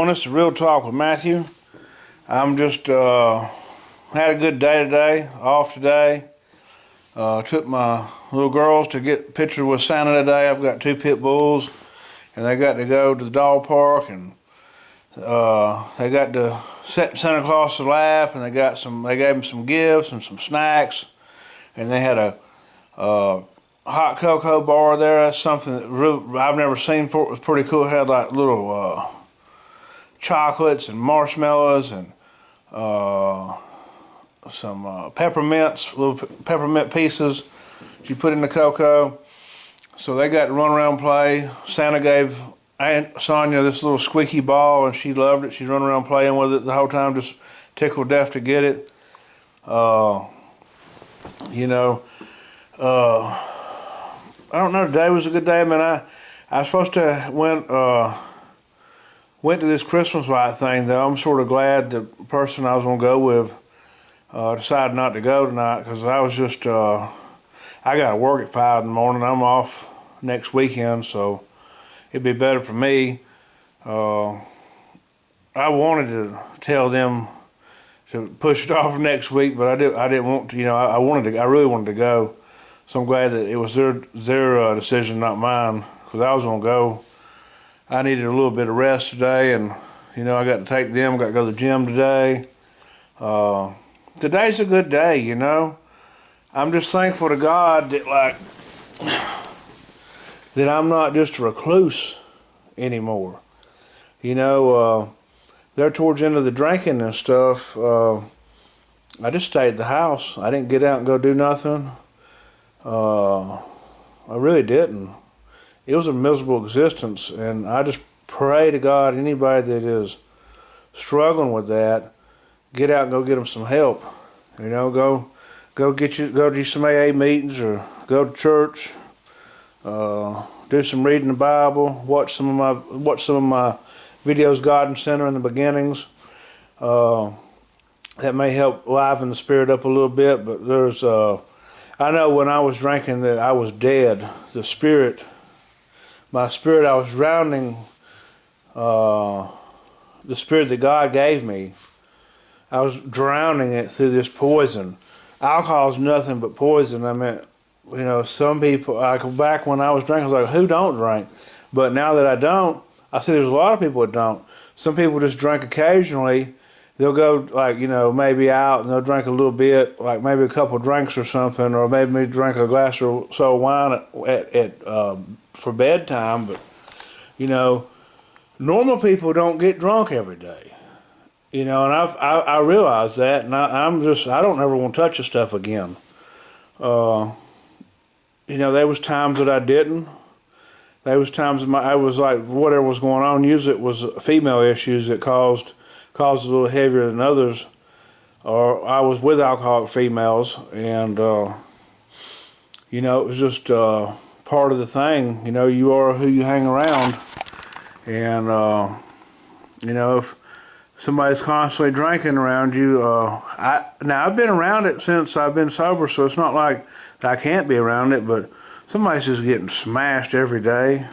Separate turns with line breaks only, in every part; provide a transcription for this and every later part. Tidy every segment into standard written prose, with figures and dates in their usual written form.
doing? This is Real Talk with Matthew. I'm just had a good day today, off today. Took my little girls to get pictures with Santa today. I've got 2 pit bulls, and they got to go to the dog park, and they got to sit Santa Claus's lap, and they gave him some gifts and some snacks, and they had a hot cocoa bar there. That's something that I've never seen before. It was pretty cool. It had like little chocolates and marshmallows and some peppermints, little peppermint pieces that you put in the cocoa. So they got to run around and play. Santa gave Aunt Sonia this little squeaky ball, and she loved it. She's running around playing with it the whole time, just tickled death to get it. I don't know, today was a good day. I mean, I was supposed to went to this Christmas light thing, though. I'm sort of glad the person I was going to go with decided not to go tonight, because I was just, I got to work at 5 in the morning. I'm off next weekend, so it'd be better for me. I wanted to tell them to push it off next week, but I didn't want to, I really wanted to go. So I'm glad that it was their decision, not mine, because I was going to go. I needed a little bit of rest today, and I got to take them. Got to go to the gym today. Today's a good day, I'm just thankful to God that that I'm not just a recluse anymore. There towards the end of the drinking and stuff, I just stayed at the house. I didn't get out and go do nothing. I really didn't. It was a miserable existence, and I just pray to God, anybody that is struggling with that, get out and go get them some help. Go to some AA meetings, or go to church. Do some reading the Bible. Watch some of my videos, God and Center in the Beginnings. That may help liven the spirit up a little bit. But there's I know when I was drinking that I was dead. My spirit, I was drowning the spirit that God gave me. I was drowning it through this poison. Alcohol is nothing but poison. I mean, some people, back when I was drinking, I was like, who don't drink? But now that I don't, I see there's a lot of people that don't. Some people just drink occasionally. They'll go maybe out and they'll drink a little bit, like maybe a couple drinks or something, or maybe drink a glass or so of wine for bedtime. But normal people don't get drunk every day. And I realize that, and I don't ever want to touch the stuff again. There was times that I didn't. There was times I was like, whatever was going on. Usually it was female issues that caused a little heavier than others, or I was with alcoholic females, and it was just part of the thing. You are who you hang around, and if somebody's constantly drinking around you, I've been around it since I've been sober, so it's not like I can't be around it, but somebody's just getting smashed every day.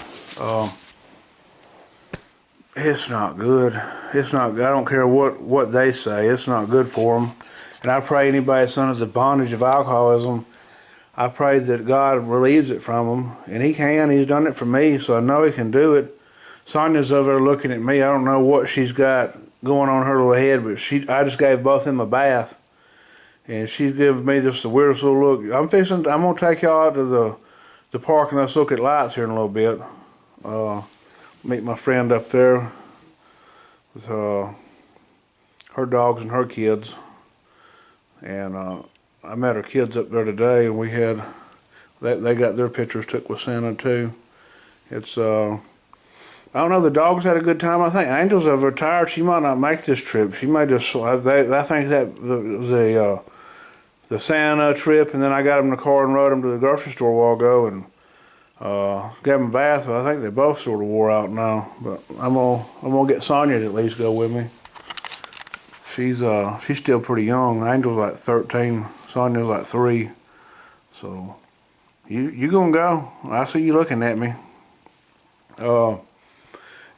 It's not good. It's not good. I don't care what they say. It's not good for them. And I pray anybody that's under the bondage of alcoholism, I pray that God relieves it from them. And He can. He's done it for me, so I know He can do it. Sonia's over there looking at me. I don't know what she's got going on in her little head, but I just gave both of them a bath. And she's giving me just the weirdest little look. I'm going to take y'all out to the park and let's look at lights here in a little bit. Meet my friend up there with her dogs and her kids, and I met her kids up there today, and they got their pictures took with Santa too. It's I don't know, the dogs had a good time. I think Angel's over tired. She might not make this trip. She may just, I think that the Santa trip, and then I got them in the car and rode them to the grocery store a while ago, and gave them a bath. I think they both sort of wore out now, but I'm gonna get Sonia to at least go with me. She's still pretty young. Angel's like 13. Sonia's like 3. So you gonna go? I see you looking at me.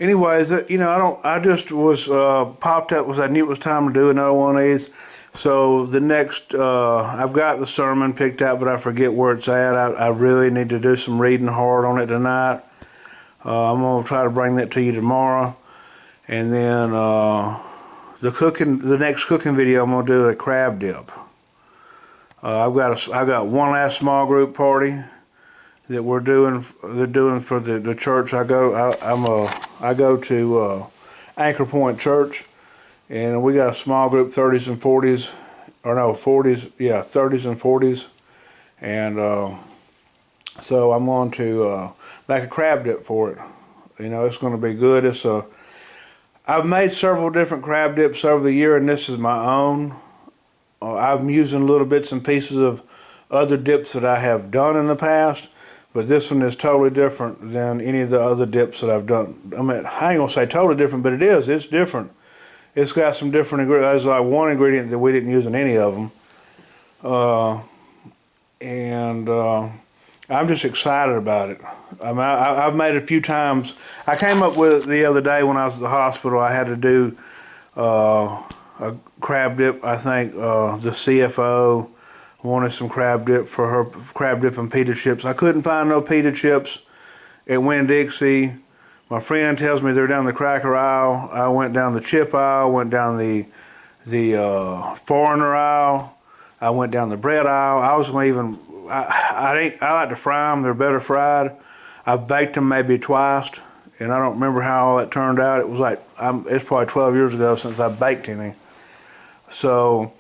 anyways, I just was popped up because I knew it was time to do another one of these. So the next, I've got the sermon picked out, but I forget where it's at. I really need to do some reading hard on it tonight. I'm gonna try to bring that to you tomorrow, and then the next cooking video I'm gonna do a crab dip. I've got one last small group party that they're doing for the church I go. I go to Anchor Point Church, and we got a small group, 30s and 40s, or no 40s, yeah, 30s and 40s, and so I'm going to make a crab dip for it. It's going to be good. I've made several different crab dips over the year, and this is my own. I'm using little bits and pieces of other dips that I have done in the past, but this one is totally different than any of the other dips that I've done. I mean, I ain't gonna say totally different, but it's different. It's got some different ingredients. There's like one ingredient that we didn't use in any of them. I'm just excited about it. I mean, I've made it a few times. I came up with it the other day when I was at the hospital. I had to do a crab dip. I think the CFO wanted some crab dip for her crab dip and pita chips. I couldn't find no pita chips at Winn-Dixie. My friend tells me they're down the cracker aisle. I went down the chip aisle, went down the foreigner aisle. I went down the bread aisle. I was going to even, I like to fry them. They're better fried. I've baked them maybe twice, and I don't remember how all that turned out. It was like, it's probably 12 years ago since I baked any. So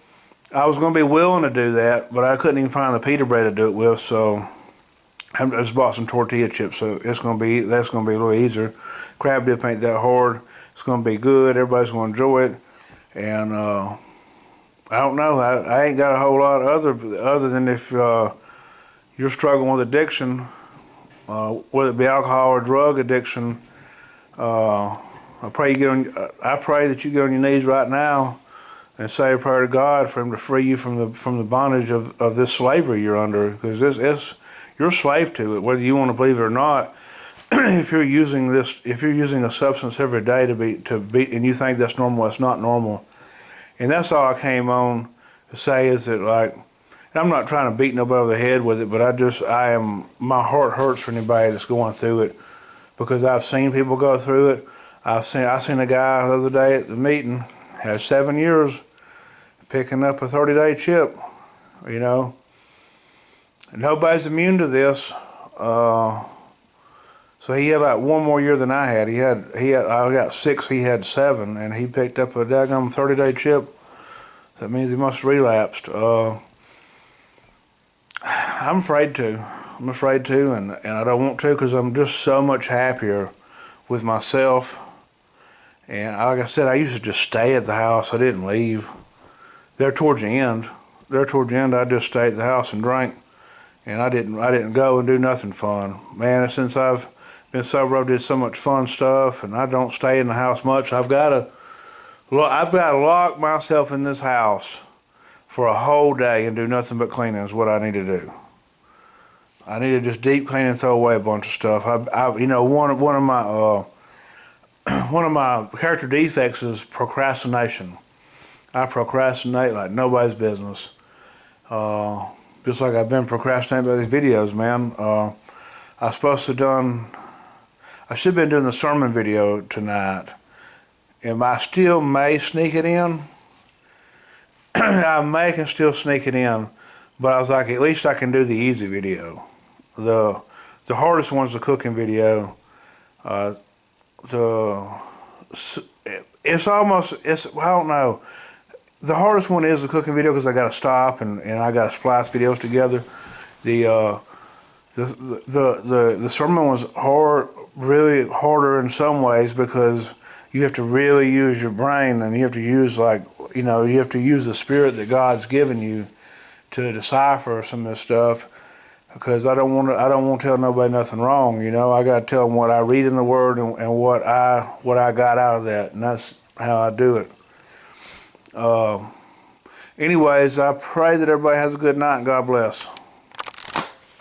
I was going to be willing to do that, but I couldn't even find the pita bread to do it with, so I just bought some tortilla chips, so that's going to be a little easier. Crab dip ain't that hard. It's going to be good. Everybody's going to enjoy it, and I don't know. I ain't got a whole lot other than if you're struggling with addiction, whether it be alcohol or drug addiction. I pray that you get on your knees right now and say a prayer to God for Him to free you from the bondage of this slavery you're under, because you're a slave to it, whether you want to believe it or not. If you're using a substance every day to be, and you think that's normal, it's not normal. And that's all I came on to say, is that, like, and I'm not trying to beat nobody over the head with it, but my heart hurts for anybody that's going through it, because I've seen people go through it. I seen a guy the other day at the meeting, had 7 years picking up a 30-day chip, Nobody's immune to this. So he had like one more year than I had. I got 6, he had 7, and he picked up a daggum 30-day chip. That means he must have relapsed. I'm afraid to. and I don't want to, because I'm just so much happier with myself. And like I said, I used to just stay at the house. I didn't leave. There towards the end, I just stayed at the house and drank. And I didn't go and do nothing fun. Man, since I've been sober, I did so much fun stuff, and I don't stay in the house much. I've got to lock myself in this house for a whole day and do nothing but cleaning is what I need to do. I need to just deep clean and throw away a bunch of stuff. One of my character defects is procrastination. I procrastinate like nobody's business. Just like I've been procrastinating about these videos, man. I should have been doing the sermon video tonight. And I still may sneak it in. I can still sneak it in. But I was like, at least I can do the easy video. The hardest one's the cooking video. I don't know. The hardest one is the cooking video, because I got to stop and I got to splice videos together. The sermon was really harder in some ways, because you have to really use your brain, and you have to use the spirit that God's given you to decipher some of this stuff. Because I don't want to tell nobody nothing wrong. I got to tell them what I read in the Word and what I got out of that, and that's how I do it. Anyways, I pray that everybody has a good night, and God bless.